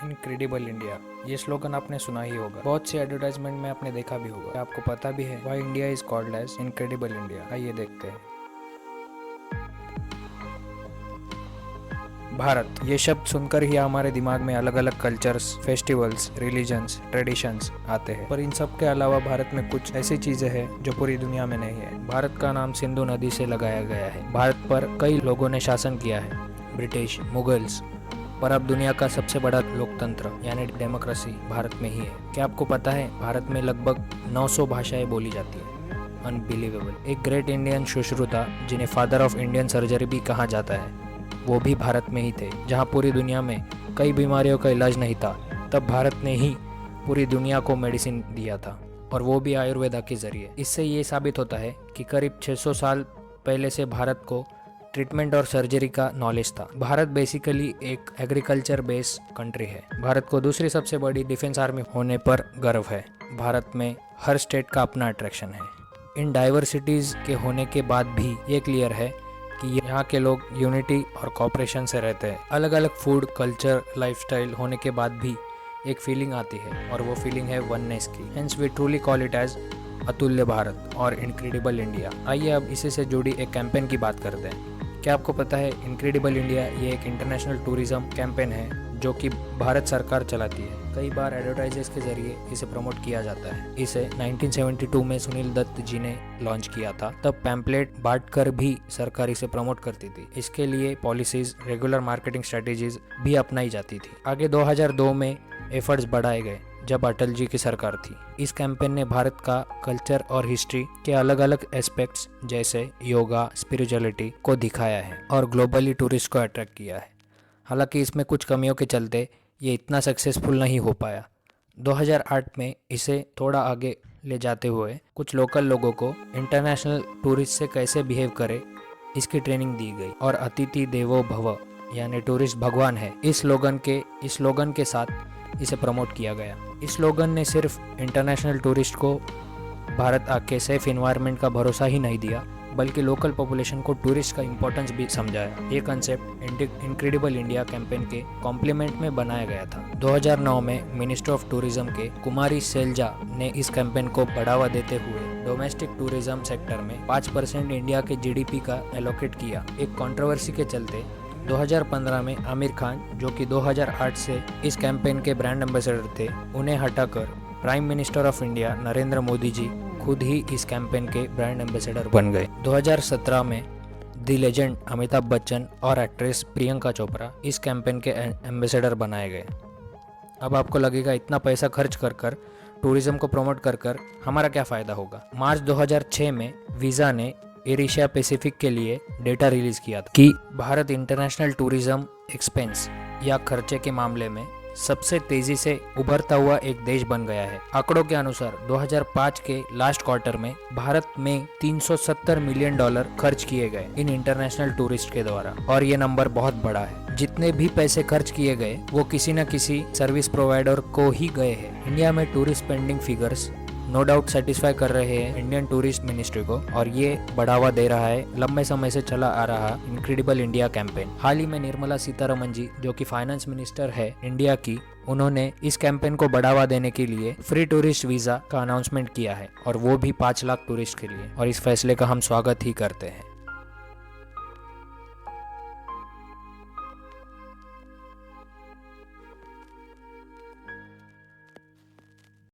Incredible India, ये slogan आपने सुना ही होगा। बहुत सी एडवर्टाइजमेंट में आपने देखा भी होगा। आपको पता भी है why India is called as incredible India? आइए देखते हैं। भारत, ये शब्द सुनकर ही हमारे दिमाग में अलग अलग कल्चर्स, फेस्टिवल्स, रिलीजन्स, ट्रेडिशंस आते हैं। पर इन सब के अलावा भारत में कुछ ऐसी चीजें हैं जो पूरी दुनिया में नहीं है। भारत का नाम सिंधु नदी से लगाया गया है। भारत पर कई लोगों ने शासन किया है, ब्रिटिश, मुगल्स, पर अब दुनिया का सबसे बड़ा लोकतंत्र यानी डेमोक्रेसी भारत में ही है। क्या आपको पता है भारत में लगभग 900 भाषाएं बोली जाती है? अनबिलीवेबल। एक ग्रेट इंडियन सुश्रुता जिन्हें फादर ऑफ इंडियन सर्जरी भी कहा जाता है, वो भी भारत में ही थे। जहाँ पूरी दुनिया में कई बीमारियों का इलाज नहीं था, तब भारत ने ही पूरी दुनिया को मेडिसिन दिया था, और वो भी आयुर्वेदा के जरिए। इससे ये साबित होता है कि करीब 600 साल पहले से भारत को ट्रीटमेंट और सर्जरी का नॉलेज था। भारत बेसिकली एक एग्रीकल्चर बेस्ड कंट्री है। भारत को दूसरी सबसे बड़ी डिफेंस आर्मी होने पर गर्व है। भारत में हर स्टेट का अपना अट्रैक्शन है। इन डाइवर्सिटीज के होने के बाद भी ये क्लियर है कि यहाँ के लोग यूनिटी और कोऑपरेशन से रहते हैं। अलग अलग फूड, कल्चर, लाइफस्टाइल होने के बाद भी एक फीलिंग आती है, और वो फीलिंग है वननेस की। Hence we truly call it as अतुल्य भारत और इनक्रेडिबल इंडिया। आइए अब इसी से जुड़ी एक कैंपेन की बात करते हैं। क्या आपको पता है इनक्रेडिबल इंडिया ये एक इंटरनेशनल टूरिज्म कैंपेन है जो कि भारत सरकार चलाती है। कई बार एडवर्टाइजर्स के जरिए इसे प्रमोट किया जाता है। इसे 1972 में सुनील दत्त जी ने लॉन्च किया था। तब पैम्पलेट बांटकर भी सरकार इसे प्रमोट करती थी। इसके लिए पॉलिसीज, रेगुलर मार्केटिंग स्ट्रेटेजीज भी अपनाई जाती थी। आगे 2002 में एफर्ट्स बढ़ाए गए जब अटल जी की सरकार थी। इस कैंपेन ने भारत का कल्चर और हिस्ट्री के अलग अलग एस्पेक्ट्स जैसे योगा, स्पिरिचुअलिटी को दिखाया है और ग्लोबली टूरिस्ट को अट्रैक्ट किया है। हालांकि इसमें कुछ कमियों के चलते ये इतना सक्सेसफुल नहीं हो पाया। 2008 में इसे थोड़ा आगे ले जाते हुए कुछ लोकल लोगों को इंटरनेशनल टूरिस्ट से कैसे बिहेव करे इसकी ट्रेनिंग दी गई, और अतिथि देवो भव यानी टूरिस्ट भगवान है इस स्लोगन के साथ इसे प्रमोट किया गया। इस स्लोगन ने सिर्फ इंटरनेशनल टूरिस्ट को भारत आके सेफ इन्वायरमेंट का भरोसा ही नहीं दिया, बल्कि लोकल पॉपुलेशन को टूरिस्ट का इम्पोर्टेंस भी समझाया। ये कंसेप्ट इनक्रेडिबल इंडिया कैंपेन के कॉम्प्लीमेंट में बनाया गया था। 2009 में मिनिस्टर ऑफ टूरिज्म के कुमारी सैलजा ने इस कैंपेन को बढ़ावा देते हुए डोमेस्टिक टूरिज्म सेक्टर में 5% इंडिया के जीडीपी का एलोकेट किया। एक कंट्रोवर्सी के चलते 2015 में आमिर खान, जो कि 2008 से इस कैंपेन के ब्रांड एम्बेसडर थे, उन्हें हटाकर prime minister of India Narendra Modi ji खुद ही इस कैंपेन के ब्रांड एम्बेसडर बन गए। 2017 में द लेजेंड अमिताभ बच्चन और एक्ट्रेस प्रियंका चोपड़ा इस कैंपेन के एम्बेसडर बनाए गए। अब आपको लगेगा इतना पैसा खर्च कर टूरिज्म को प्रमोट कर हमारा क्या फ़ायदा होगा। मार्च 2006 में वीज़ा ने एयर एशिया पैसिफिक के लिए डेटा रिलीज किया था कि भारत इंटरनेशनल टूरिज्म एक्सपेंस या खर्चे के मामले में सबसे तेजी से उभरता हुआ एक देश बन गया है। आंकड़ों के अनुसार 2005 के लास्ट क्वार्टर में भारत में $370 मिलियन खर्च किए गए इन इंटरनेशनल टूरिस्ट के द्वारा, और ये नंबर बहुत बड़ा है। जितने भी पैसे खर्च किए गए वो किसी न किसी सर्विस प्रोवाइडर को ही गए हैं। इंडिया में tourist spending figures no doubt satisfy कर रहे हैं इंडियन टूरिस्ट मिनिस्ट्री को, और ये बढ़ावा दे रहा है लंबे समय से चला आ रहा इनक्रेडिबल इंडिया कैंपेन। हाल ही में निर्मला सीतारमण जी, जो कि फाइनेंस मिनिस्टर है इंडिया की, उन्होंने इस कैंपेन को बढ़ावा देने के लिए फ्री टूरिस्ट वीजा का अनाउंसमेंट किया है, और वो भी 5 लाख टूरिस्ट के लिए, और इस फैसले का हम स्वागत ही करते हैं।